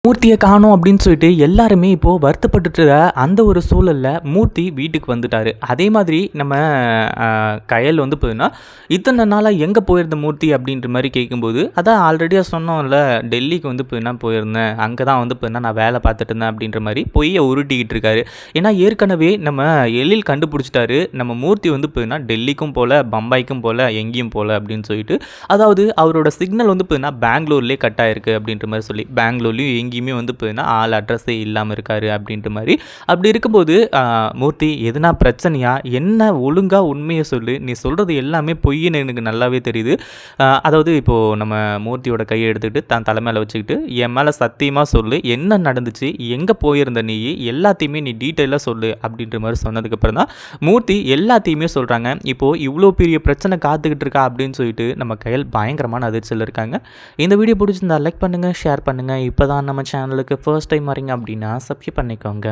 மூர்த்தியை காணோம் அப்படின்னு சொல்லிட்டு எல்லாருமே இப்போது வருத்தப்பட்டுட்டு அந்த ஒரு சூழலில் மூர்த்தி வீட்டுக்கு வந்துட்டார். அதே மாதிரி நம்ம கயல் வந்து பார்த்தீங்கன்னா இத்தனை நாளாக எங்கே போயிருந்த மூர்த்தி அப்படின்ற மாதிரி கேட்கும்போது, அதான் ஆல்ரெடியாக சொன்னோம்ல, டெல்லிக்கு வந்து பார்த்தீங்கன்னா போயிருந்தேன், அங்கே தான் வந்து பார்த்தீங்கன்னா நான் வேலை பார்த்துட்டு இருந்தேன் அப்படின்ற மாதிரி பொய்யை உருட்டிக்கிட்டு இருக்காரு. ஏன்னா ஏற்கனவே நம்ம எழில் கண்டுபிடிச்சிட்டாரு, நம்ம மூர்த்தி வந்து பார்த்தீங்கன்னா டெல்லிக்கும் போகல, பம்பாய்க்கும் போகல, எங்கேயும் போகல அப்படின்னு சொல்லிட்டு. அதாவது அவரோட சிக்னல் வந்து பார்த்தீங்கன்னா பெங்களூர்லேயே கட் ஆயிருக்கு அப்படின்ற மாதிரி சொல்லி, பெங்களூர்லேயும் எங்கேயுமே வந்து பார்த்தீங்கன்னா ஆள் அட்ரஸே இல்லாமல் இருக்காரு அப்படின்ற மாதிரி. அப்படி இருக்கும்போது மூர்த்தி எதுனா பிரச்சனையா என்ன, ஒழுங்காக உண்மையை சொல்லு, நீ சொல்கிறது எல்லாமே பொய்ன்னு எனக்கு நல்லாவே தெரியுது. அதாவது இப்போது நம்ம மூர்த்தியோட கையை எடுத்துக்கிட்டு தான் தலைமையில் வச்சுக்கிட்டு என் மேலே சத்தியமாக சொல்லு, என்ன நடந்துச்சு, எங்கே போயிருந்த நீ, எல்லாத்தையுமே நீ டீட்டெயிலாக சொல்லு அப்படின்ற மாதிரி சொன்னதுக்கப்புறம் தான் மூர்த்தி எல்லாத்தையுமே சொல்கிறாங்க. இப்போது இவ்வளோ பெரிய பிரச்சனை காத்துக்கிட்டு இருக்கா அப்படின்னு சொல்லிட்டு நம்ம கையில் பயங்கரமான அதிர்ச்சியில் இருக்காங்க. இந்த வீடியோ பிடிச்சிருந்தா லைக் பண்ணுங்கள், ஷேர் பண்ணுங்கள். இப்போ தான் நம்ம சேனலுக்கு ஃபர்ஸ்ட் டைம் வரீங்க அப்படின்னா சப்ஸ்கிரைப் பண்ணிக்கோங்க.